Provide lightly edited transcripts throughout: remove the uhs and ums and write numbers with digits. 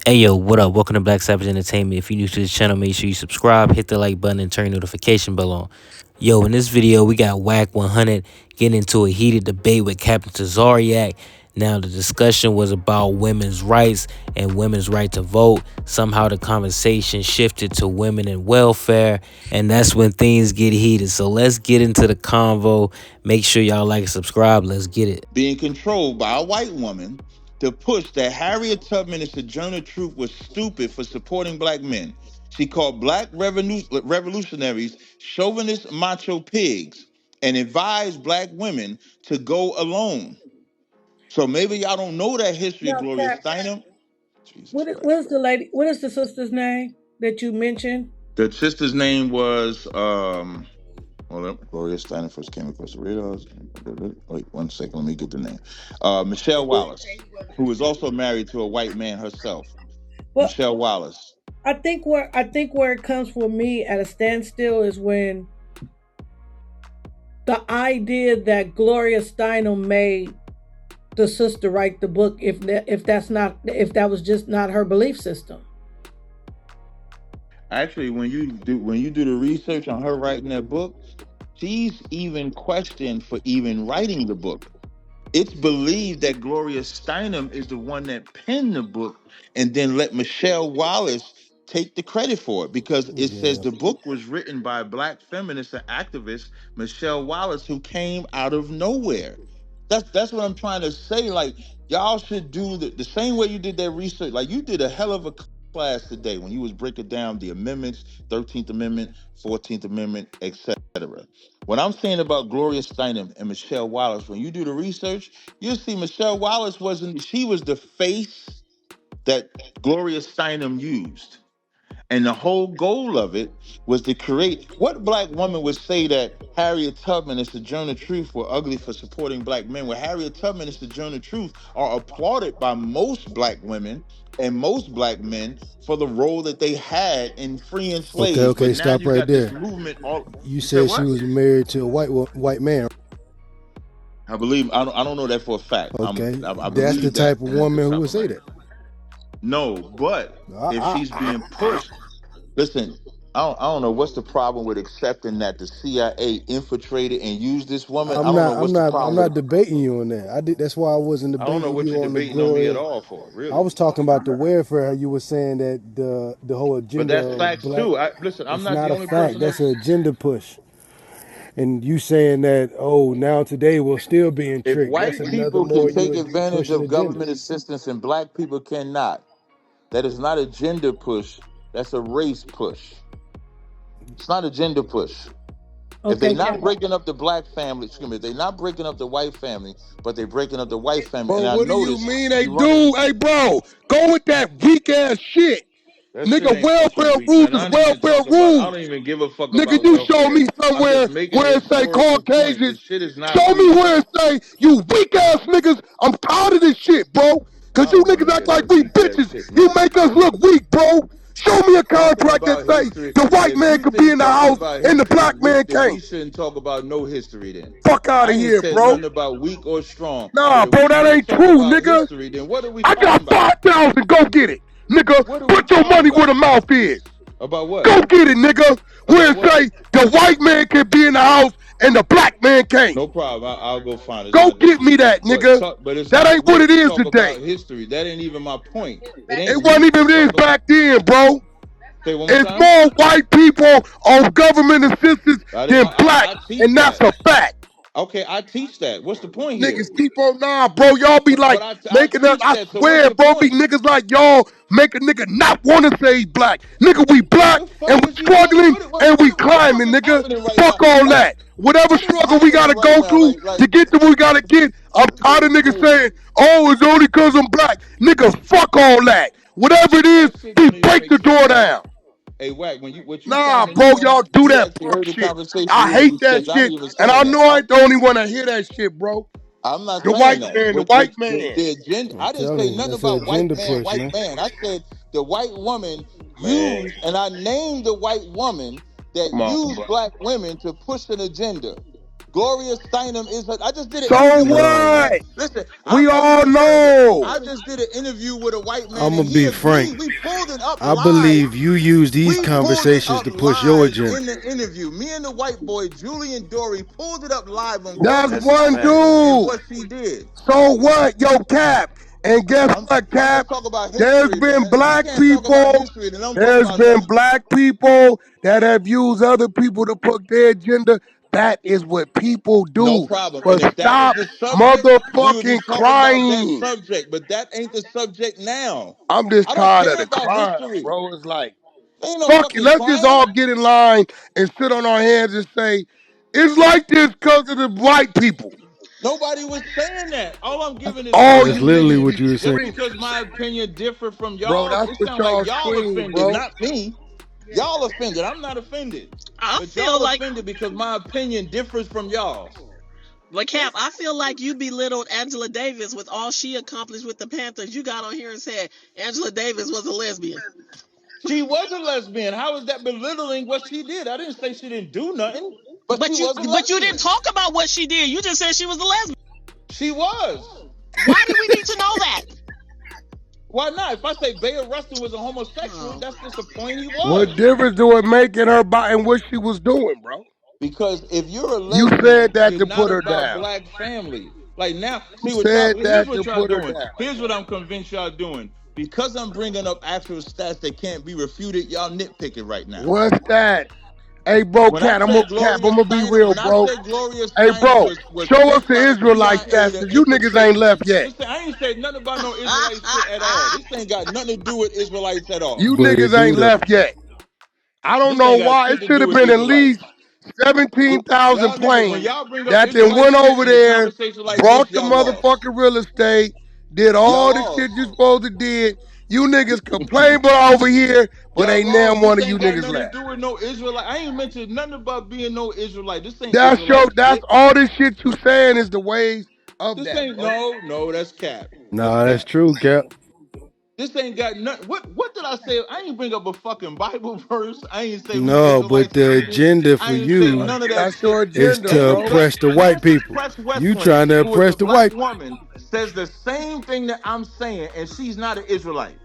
Hey yo, what up? Welcome to Black Savage Entertainment. If you're new to this channel, make sure you subscribe, hit the like button, and turn notification bell on. Yo, in this video, we got Wack 100 getting into a heated debate with Captain Tazaryach. Now, the discussion was about women's rights and women's right to vote. Somehow, the conversation shifted to women and welfare, and that's when things get heated. So let's get into the convo. Make sure y'all like and subscribe. Let's get it. Being controlled by a white woman to push that Harriet Tubman and Sojourner Truth was stupid for supporting black men. She called black revolutionaries chauvinist macho pigs and advised black women to go alone. So maybe y'all don't know that history, Now, Gloria Cap, Steinem. Jesus what Christ. is the lady? What is the sister's name that you mentioned? The sister's name was hold up. Gloria Steinem first came across the radars. Wait 1 second, let me get the name. Michelle Wallace, who was also married to a white man herself. Well, Michelle Wallace. I think where it comes for me at a standstill is when the idea that Gloria Steinem made the sister write the book, if that was just not her belief system. Actually, when you do the research on her writing that book, she's even questioned for even writing the book. It's believed that Gloria Steinem is the one that penned the book and then let Michelle Wallace take the credit for it because it says Yeah. the book was written by black feminist and activist Michelle Wallace, who came out of nowhere. That's what I'm trying to say. Like, y'all should do the same way you did that research. Like, you did a hell of a class today when you was breaking down the amendments, 13th Amendment, 14th Amendment, etc. What I'm saying about Gloria Steinem and Michelle Wallace, when you do the research, you'll see Michelle Wallace she was the face that Gloria Steinem used. And the whole goal of it was to create what black woman would say that Harriet Tubman and Sojourner Truth were ugly for supporting black men, where Harriet Tubman and Sojourner Truth are applauded by most black women and most black men for the role that they had in freeing slaves. But Okay, now stop you right got this there. movement all You you said said she what? was married to a white man. I don't know that for a fact. Okay, I that's the believe that type of off the woman who top would of my say head. that. No, but if she's being pushed, listen, I don't know what's the problem with accepting that the CIA infiltrated and used this woman. I I'm don't know not. I'm what's the not. I'm problem not with. debating you on that. I did. That's why I wasn't I don't know debating what you're you on the debating on me at Gloria. all for, I really. was talking about the welfare. You were saying that the whole But agenda that's of facts black. too. Listen, I'm It's not not the a only fact. person that. That's an agenda push. And you saying that, oh, now today we're still being If tricked. That's white another people can more take you advantage pushing of agenda. government assistance and black people cannot, that is not a gender push. That's a race push. It's not a gender push. If they're Okay, not Cap. breaking up the black family, excuse me, if they're not breaking up the white family, but they're breaking up the white family. And Bro, I what do you noticed mean they you running. do? Hey, bro, go with that weak ass shit. That shit Nigga, ain't fucking welfare weak, rules man. is I don't even welfare talk about. I rules. don't even give a fuck Nigga, about you show welfare. me I'm just somewhere making a where it say historical point. Caucasians. This shit is not Show me weak. where it say you weak ass niggas. I'm tired of this shit, bro. Cause I you don't want to niggas hear act like that we weak ass bitches. shit, You man. make us look weak, bro. Show me a Talking contract that about say history. the white If man you could be think in the talking house about and the history is black man weak, then we can't. shouldn't talk about no history then. Fuck out I of ain't here, said bro. nothing about weak or strong. But Nah, if bro, we that can't ain't talk true, about nigga. history, then what are we I fighting got about? 5,000. Go get it. Nigga, What are we put your fighting money where the about? mouth is. About what? Go get it, nigga. Where About it what? say the white man can be in the house and the black man can't. No problem. I'll go find it. It's Go not an get issue. me that, But nigga. talk, but it's That not ain't what weak it to is talk today. about history. That ain't even my point. It It ain't wasn't weak to even this talk about. back then, bro. Say it one more It's time. more white people on government assistance than black, I teach and that's that. a fact. Okay, I teach that. What's the point here? Niggas keep on nah, bro. Y'all be But like I making us. teach I that. So what's swear, the bro. Be point? niggas like y'all make a nigga not want to say black. Nigga, we black The fuck and we is you talking? struggling and we What the fuck climbing, is nigga. happening right now? Fuck all Like, that. Whatever what is struggle we happening gotta right go now? through to get to what we gotta get. I'm tired of niggas Dude, saying, "Oh, it's only cause I'm black." Nigga, fuck all that. Whatever it is, that shit be don't even break make the sense. door Like, down. hey, Wack, when you Nah, came in the bro, y'all room, do you that actually fuck heard the shit. conversation. I You heard me hate say that I ain't shit, even and saying I that. know I ain't the only one that hear that shit, bro. I'm not The saying white that. man, the What white man. the agenda? I'm I didn't say telling you, nothing that's an about agenda push, white man. man. I said the white woman Man, used, and I named the white woman that come on, used bro. black women to push an agenda. Gloria Steinem is her. I just did an So interview with a white No. man. what? Listen, I We know you all referring to. know. I just did an interview with a white man, I'm and gonna he be frank. agreed. We pulled it up I live. believe you use these We pulled it conversations up to push your live agenda. in the interview. Me and the white boy, Julian Dory, pulled it up live on That's Gloria That's a one fact. Steinem and dude. what she did. So what? Yo, Cap. And guess what, I'm Cap? just talking about There's history, been man. If you black can't talk about people. history, then don't talk There's about been nothing. black people that have used other people to put their agenda. That is what people No do. problem. And But if that was stop the subject, we would be motherfucking talking about that crying. subject. But that ain't the subject now. I'm just I don't tired of care the about crying, history. bro. It's like, Ain't no fuck it. fucking Let's just crying. all get in line and sit on our hands and say, it's like this because of the white people. Nobody was saying that. All I'm giving is All my That's you literally niggas opinion. what be you were saying. Just screaming. because my opinion differ from Bro, y'all's, that's it what sounds like y'all y'all scream, offended, bro. not me. Y'all offended. I'm not offended. I But feel y'all like, offended because my opinion differs from y'all's. like Cap, I feel like you belittled Angela Davis with all she accomplished with the Panthers. You got on here and said Angela Davis was a lesbian. She was a lesbian. How is that belittling what she did? I didn't say she didn't do nothing, but she was a But you didn't lesbian. talk about what she did. You just said she was a lesbian. She was. Why do we need to know that? Why not? If I say Bea Russell was a homosexual, Oh. that's just a point he What was. difference do it make in her body and what she was doing, bro? Because if you're a You said lesbian, that you're to not put her about down. black family. Like now, You see what y'all. said Here's that what to y'all put her doing. down, Here's what bro. I'm convinced y'all doing. Because I'm bringing up actual stats that can't be refuted, y'all nitpicking right now. What's that? Hey, bro, When I Cat, said I'm Gloria gonna be Steinem, real, when I bro. said Gloria Hey, Steinem bro, was show us picked the by the Israelite CIA stats, to because you niggas infiltrate. ain't left yet. Listen, I ain't said nothing about no Israelite shit at all. This ain't got nothing to do with Israelites at all. You But it niggas do ain't though. left yet. I don't This know ain't got why. shit It to should do have with been at least Israelites. 17,000 Y'all niggas, when planes y'all bring up that then Israelite went shit over in a there, conversation like this, brought the y'all lost. motherfucking real estate, did Y'all all the shit lost. you supposed to did. You niggas complain about over here, but Y'all ain't now lost. one This of you ain't got niggas nothing to left. do with no Israelite. I ain't mentioned nothing about being no Israelite. This ain't That's Israelite that's shit. all this shit you saying is the ways of This that, ain't bro. no, that's cap. That's Nah, that's cap. true, Cap. This ain't got nothing. What did I say? I ain't bring up a fucking Bible verse. I ain't say we No, but Israelites the created. agenda I for ain't say you none of that That's your shit. is agenda, to Damn, bro. oppress the white people. Press You Westland, trying to who is a oppress the black white. woman, says the same thing that I'm saying, and she's not an Israelite.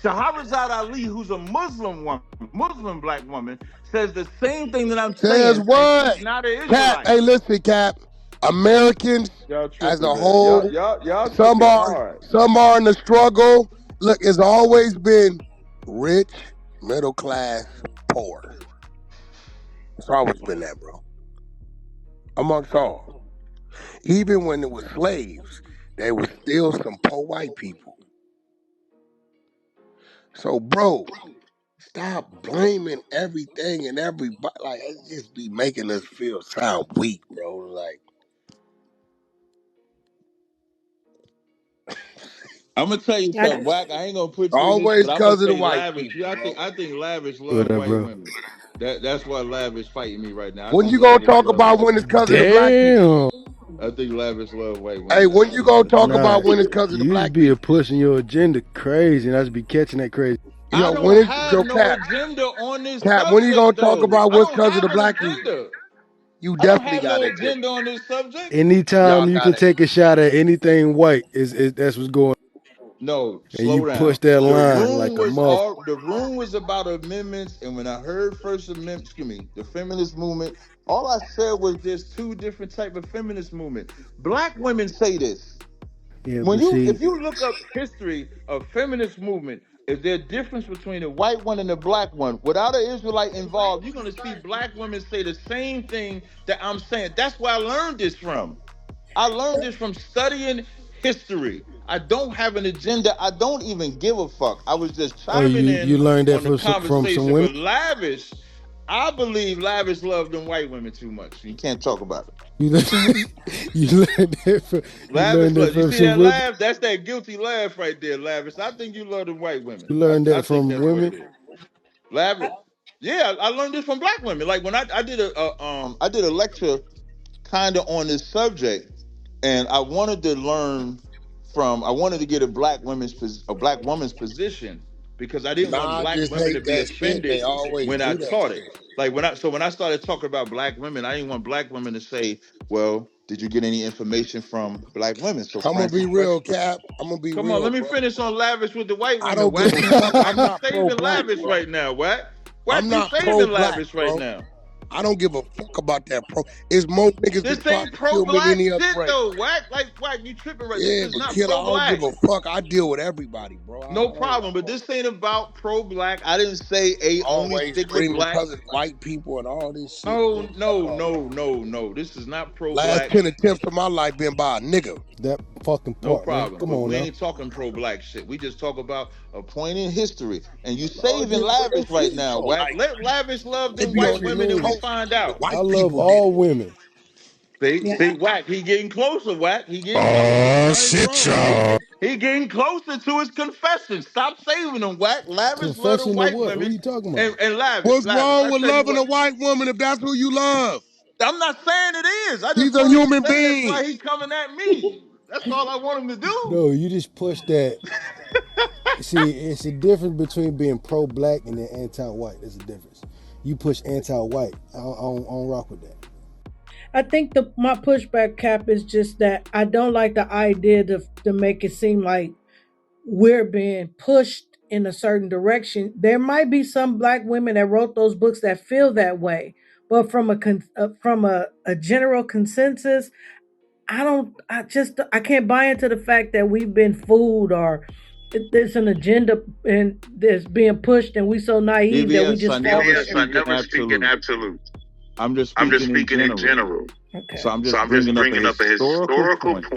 Shaharazad Ali, who's a Muslim woman, Muslim black woman, says the same thing that I'm Says saying, and what? she's not an Cap, Israelite. hey, listen, Cap. Americans Y'all as tripping, a man. whole, Y'all some tripping are hard. some are in the struggle. Look, it's always been rich, middle class, poor. It's always been that, bro. Amongst all. Even when it was slaves, there was still some poor white people. So, bro, stop blaming everything and everybody. Like, it just be making us feel sound weak, bro. Like, I'm gonna tell you I, something, Wack. I ain't gonna put you in this, always but I'm gonna because of the say white Lavish. people, Yeah, bro. I think Lavish What love up, white bro? women. That's why Lavish fighting me right now. I When think you gonna Lavish talk love about white when it's women. because of the black people? Damn. I think Lavish love white Hey, women. That's when why you he gonna fighting me. talk Nah, about when it's because of the you just black be people? pushing your agenda crazy, and I just be catching that crazy. I Yo, don't when is have yo no Cap? agenda on this Cap, when are you subject, gonna talk though. about I what's don't because of the have an black people? agenda. You I don't definitely have got no an agenda. agenda on this subject. Anytime Y'all you got can it. take a shot at anything white, is that's what's going No, on. And you slow push down. that line like a mother. The room was about amendments, and when I heard First Amendment, excuse me, the feminist movement, all I said was there's two different type of feminist movement. Black women say this. Yeah, but If see, you look up history of feminist movement, is there a difference between the white one and the black one? Without an Israelite involved, you're gonna see black women say the same thing that I'm saying. That's where I learned this from. I learned this from studying history. I don't have an agenda. I don't even give a fuck. I was just oh, chiming you in learned that on the from some conversation. women. But Lavish, I believe Lavish loved them white women too much. You can't talk about it. You learned, you Lavish learned that love. You from see some that women. laugh? That's that guilty laugh right there, Lavish. I think you love them white women. You learned I that think from that's what women. it is. Lavish. Yeah, I learned this from black women. Like when I did I did a lecture kind of on this subject, and I wanted to learn from. I wanted to get a black woman's position, because I didn't want Nah, I black just women to hate be that shit. They offended always when I do that taught it. shit. Like when I started talking about black women, I didn't want black women to say, "Well, did you get any information from black women?" So I'm gonna Francis be real, West. Cap. I'm gonna be Come on, real, let me bro. finish on lavish with the white I women, don't give Wack. a fuck. I'm I'm you not pro saving black, lavish bro. right now, Wack. Wack, I'm you not pro saving black, lavish right bro. now. I don't give a fuck about that pro. It's more niggas been This trying ain't to pro kill me than black any other shit race. though, Wack. Like Wack, you tripping right? This Yeah, is but not killer, pro I don't black. give a fuck. I deal with everybody, bro. No problem, but this ain't about pro black. I didn't say a only Always stick with screaming black. because it's white people and all this shit, No, man. Fuck no, all that. no, no, no. This is not pro Last black. 10 attempts of my life been by a nigga. That fucking No part, man. problem. Come But on we now. ain't talking pro black shit. We just talk about a point in history. And you No, saving just real lavish right shit, now, bro. Wack. Like, Let lavish love they them be white on What you this women and we mean? find coast. The out. I white love people did all it. women. Yeah, See, Wack, he getting closer, Wack. He getting closer. Oh, I ain't shit, wrong. y'all. He getting closer to his confession. Stop saving them, Wack. Lavish love them Confession of white what? What are women. you talking about? And lavish, What's lavish. wrong I with tell you loving what. a white woman if that's who you love? I'm not saying it is. I just He's a want him to human say that's being. why he coming at me. That's all I want him to do. No, you just push that. See, it's a difference between being pro-black and then anti-white. There's a difference. You push anti-white. I don't rock with that. I think the my pushback, Cap, is just that I don't like the idea to make it seem like we're being pushed in a certain direction. There might be some black women that wrote those books that feel that way, but from a general consensus, I don't. I can't buy into the fact that we've been fooled or there's an agenda and that's being pushed, and we so naive that we DVS, I just fall never for speak in everything. absolute. I'm just speaking in general. So Okay. I'm just bringing up a historical point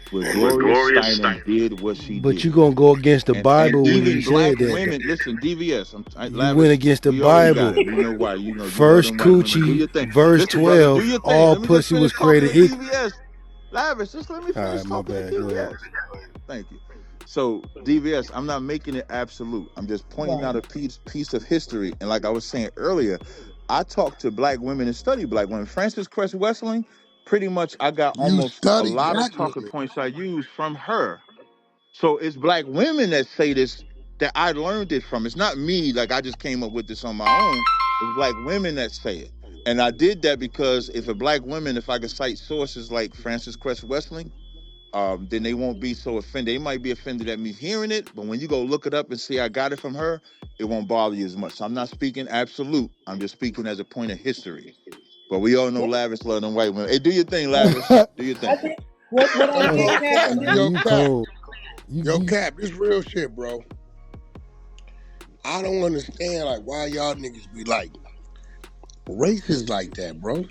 where Gloria Steinem did what she But you did. gonna go against the And Bible when you even black said that, though. women, listen, DVS, You went lavish. against the We already got Bible. it. We know why. You love First them white women. Do coochie, your thing. verse Listen, brother, do 12, your thing. all Let me just pussy was finish talking created to equal. DVS. Lavish, just let me All finish right, my talking to bad. Go ahead. DVS. Thank you. So DVS, I'm not making it absolute. I'm just pointing out Right. a piece of history. And like I was saying earlier, I talk to black women and study black women. Frances Cress Wessling, pretty much I got You almost a study lot of black talking women. points I use from her. So it's black women that say this that I learned it from. It's not me, like I just came up with this on my own. It's black women that say it. And I did that because if a black women, if I could cite sources like Frances Cress Wessling, then they won't be so offended. They might be offended at me hearing it, but when you go look it up and see I got it from her, it won't bother you as much. So I'm not speaking absolute. I'm just speaking as a point of history. But we all know Lavish love them white women. Hey, do your thing, Lavish. Do your I thing. think what I Hey, think, yo, Cap, Cap. and this Yo, You Cap. cold. Yo, You Cap. This real shit, bro. I don't understand, like, why y'all niggas be, like, racist like that, bro.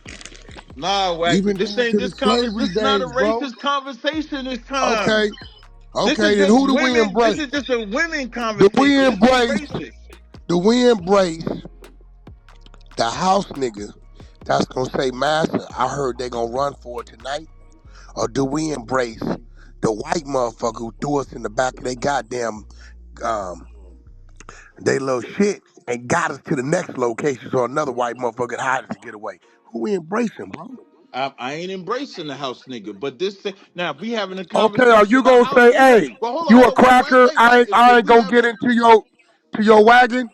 Nah, Wack. Even This down ain't to the this convers. slavery This not a days, bro. racist conversation this time. Okay. This is Okay, then just who do we women. This embrace? is just a women Do we conversation. This ain't embrace, racist. do we embrace the house nigga that's gonna say, Master, I heard they gonna run for it tonight? Or do we embrace the white motherfucker who threw us in the back of their goddamn um they little shit and got us to the next location so another white motherfucker hired us to get away? Who we embracing, bro? I ain't embracing the house nigga. But this thing now, if we having a Okay, are conversation you about gonna house say, nigga. hey, Well, you a wait, cracker? wait, wait. I If ain't we gonna having get a into your wagon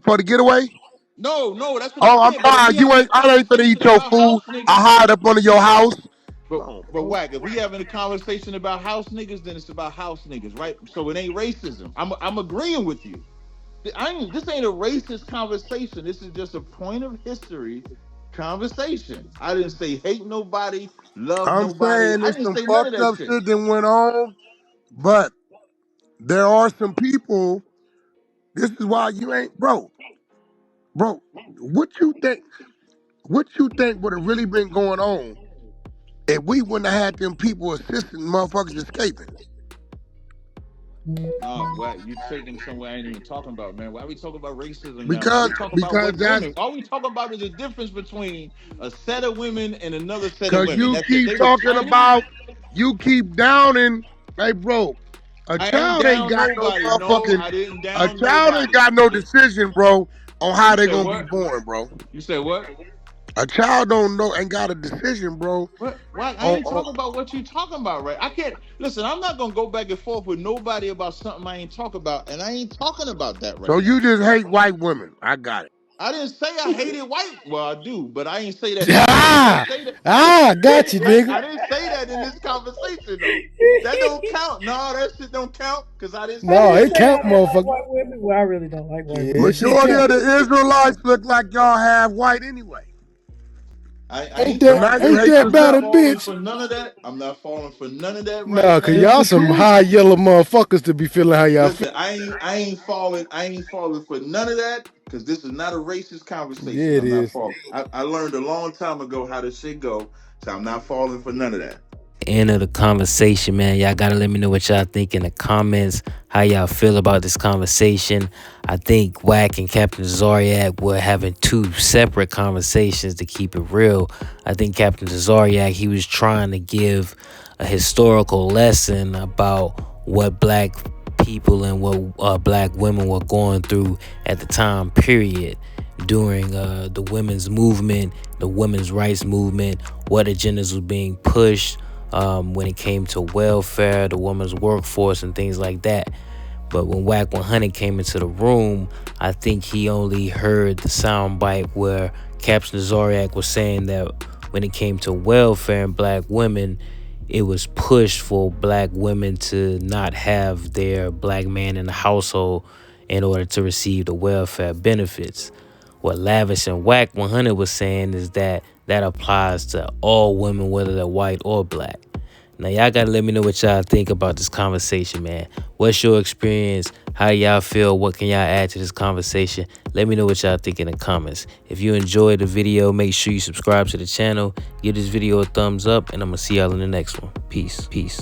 for the getaway? no, no, that's what I'm Oh, I'm saying. But if we you having a ain't. I ain't finna eat conversation your about food. house I niggas, hide up under your house. No, but bro. Wack, if we having a conversation about house niggas, then it's about house niggas, right? So it ain't racism. I'm agreeing with you. This ain't a racist conversation. This is just a point of history conversation. I didn't say hate nobody, love I'm nobody. saying I there's didn't some say none of fucked that up shit. shit that went on, but there are some people. This is why you ain't, bro. What you think? What you think would have really been going on if we wouldn't have had them people assisting motherfuckers escaping? No, what you taking somewhere I ain't even talking about, man. Why we talking about racism now? Why Because we talking about because what that's women? All we talking about is the difference between a set of women and another set of because women. you That's it. keep They was talking fighting. about, you keep downing. Hey, bro, a I ain't child ain't down got no nobody. No, motherfucking, I didn't a down child ain't nobody. got no decision, bro, on how You they said gonna be what? born, bro. You said what? A child don't know, ain't got a decision, bro. What? Why? I On, ain't on, talking about what you talking about, right? I can't listen. I'm not gonna go back and forth with nobody about something I ain't talking about, and I ain't talking about that so right now. you just hate white women. I got it. I didn't say I hated white. Well, I do, but I ain't say that. I didn't Ah, say that. got you, nigga. I didn't say that in this conversation though. That don't count. No, that shit don't count because I didn't I say No, didn't that. it say I count, didn't like motherfucker. white women. Well, I really don't like white Yeah, women. that shit Majority count. of the Israelites look like y'all have white anyway. I Ain't ain't So that now trying. you ain't hate that I'm about not yourself. it, falling bitch? for none of that. I'm not falling for none of that right Nah, cause now. It's y'all the some truth. high yellow motherfuckers to be feeling how y'all feel. Listen, I ain't falling for none of that because this is not a racist Yeah, conversation. it I'm not is. falling. I learned a long time ago how this shit go, so I'm not falling for none of that. End of the conversation, man. Y'all gotta let me know what y'all think in the comments. How y'all feel about this conversation? I think Wack and Captain Tazaryach were having two separate conversations to keep it real. I think Captain Tazaryach, he was trying to give a historical lesson about what black people and what black women were going through at the time period during the women's movement, the women's rights movement, what agendas was being pushed when it came to welfare, the women's workforce, and things like that. But when Wack 100 came into the room, I think he only heard the soundbite where Captain Tazaryach was saying that when it came to welfare and black women, it was pushed for black women to not have their black man in the household in order to receive the welfare benefits. What Lavish and Wack 100 was saying is that that applies to all women, whether they're white or black. Now, y'all gotta let me know what y'all think about this conversation, man. What's your experience? How y'all feel? What can y'all add to this conversation? Let me know what y'all think in the comments. If you enjoyed the video, make sure you subscribe to the channel, give this video a thumbs up, and I'm gonna see y'all in the next one. Peace. Peace.